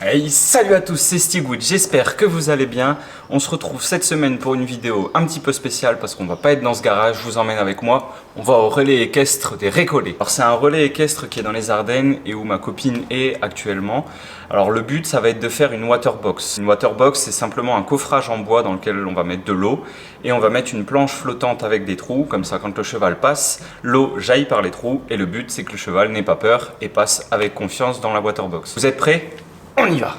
Hey, salut à tous, c'est Stigwood, j'espère que vous allez bien. On se retrouve cette semaine pour une vidéo un petit peu spéciale parce qu'on va pas être dans ce garage, je vous emmène avec moi. On va au relais équestre des Récollets. Alors c'est un relais équestre qui est dans les Ardennes et où ma copine est actuellement. Alors le but ça va être de faire une waterbox. Une waterbox c'est simplement un coffrage en bois dans lequel on va mettre de l'eau et on va mettre une planche flottante avec des trous, comme ça quand le cheval passe, l'eau jaillit par les trous et le but c'est que le cheval n'ait pas peur et passe avec confiance dans la waterbox. Vous êtes prêts ? On y va!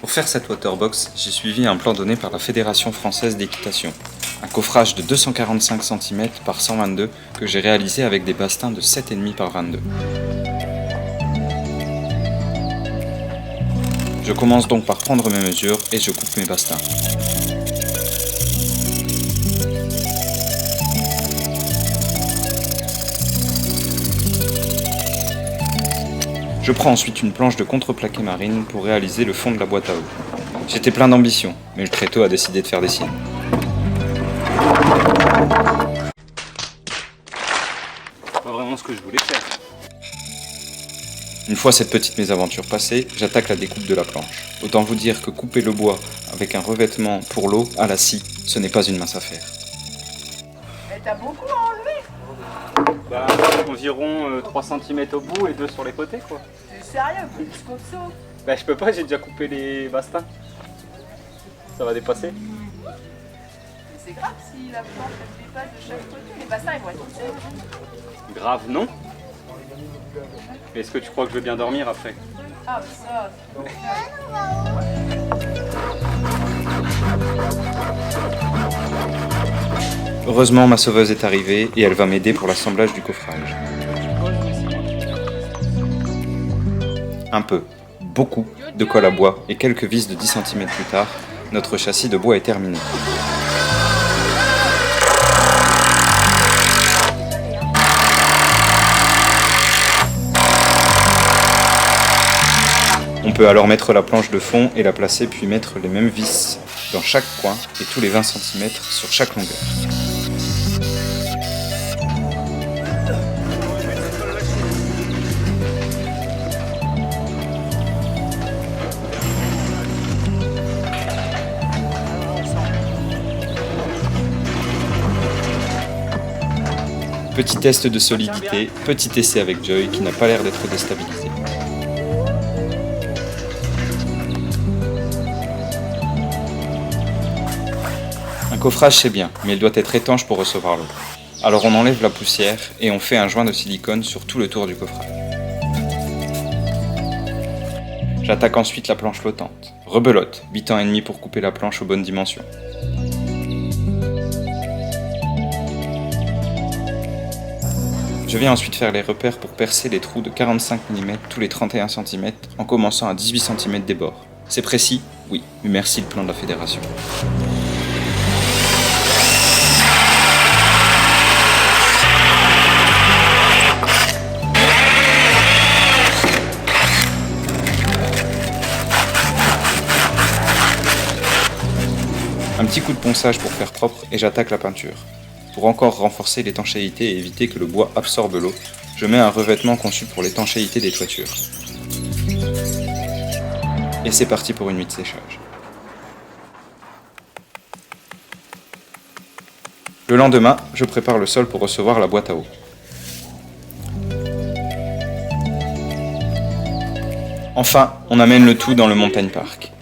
Pour faire cette waterbox, j'ai suivi un plan donné par la Fédération Française d'Équitation. Un coffrage de 245 cm par 122 que j'ai réalisé avec des bastins de 7,5 par 22. Je commence donc par prendre mes mesures et je coupe mes bastins. Je prends ensuite une planche de contreplaqué marine pour réaliser le fond de la boîte à eau. J'étais plein d'ambition, mais le tréteau a décidé de faire des siennes. C'est pas vraiment ce que je voulais faire. Une fois cette petite mésaventure passée, j'attaque la découpe de la planche. Autant vous dire que couper le bois avec un revêtement pour l'eau à la scie, ce n'est pas une mince affaire. Mais t'as beaucoup à enlever. Bah, environ 3 cm au bout et 2 sur les côtés quoi. T'es sérieux, plus comme ça. Bah je peux pas, j'ai déjà coupé les bastins. Ça va dépasser. Mais c'est grave si la planche elle dépasse de chaque côté. Les bassins ils vont être dessus. Grave non. Est-ce que tu crois que je vais bien dormir après? Ah ça. Heureusement, ma sauveuse est arrivée et elle va m'aider pour l'assemblage du coffrage. Un peu, beaucoup de colle à bois et quelques vis de 10 cm plus tard, notre châssis de bois est terminé. On peut alors mettre la planche de fond et la placer puis mettre les mêmes vis dans chaque coin et tous les 20 cm sur chaque longueur. Petit test de solidité, petit essai avec Joy qui n'a pas l'air d'être déstabilisé. Un coffrage c'est bien, mais il doit être étanche pour recevoir l'eau. Alors on enlève la poussière et on fait un joint de silicone sur tout le tour du coffrage. J'attaque ensuite la planche flottante. Rebelote, 8 ans et demi pour couper la planche aux bonnes dimensions. Je viens ensuite faire les repères pour percer les trous de 45 mm tous les 31 cm en commençant à 18 cm des bords. C'est précis? Oui, mais merci le plan de la fédération. Un petit coup de ponçage pour faire propre et j'attaque la peinture. Pour encore renforcer l'étanchéité et éviter que le bois absorbe l'eau, je mets un revêtement conçu pour l'étanchéité des toitures. Et c'est parti pour une nuit de séchage. Le lendemain, je prépare le sol pour recevoir la boîte à eau. Enfin, on amène le tout dans le Montagne Park.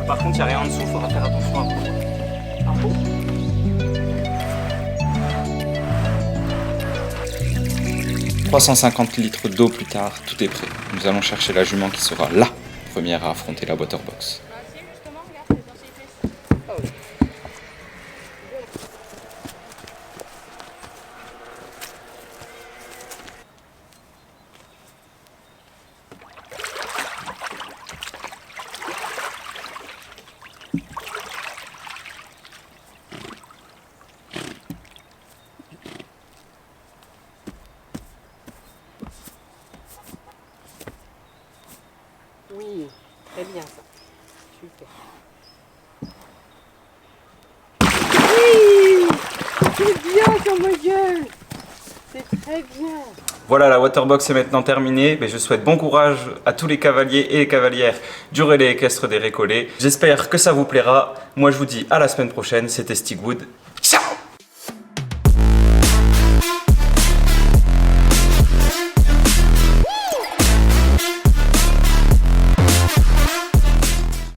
Par contre, il n'y a rien en dessous, il faudra faire attention à vous. 350 litres d'eau plus tard, tout est prêt. Nous allons chercher la jument qui sera la première à affronter la waterbox. Oui, très bien ça. Super. Oui, c'est bien sur ma gueule. C'est très bien. Voilà, la waterbox est maintenant terminée. Mais je souhaite bon courage à tous les cavaliers et les cavalières du relais équestre des Récollets. J'espère que ça vous plaira. Moi, je vous dis à la semaine prochaine. C'était Stigwood. Ciao!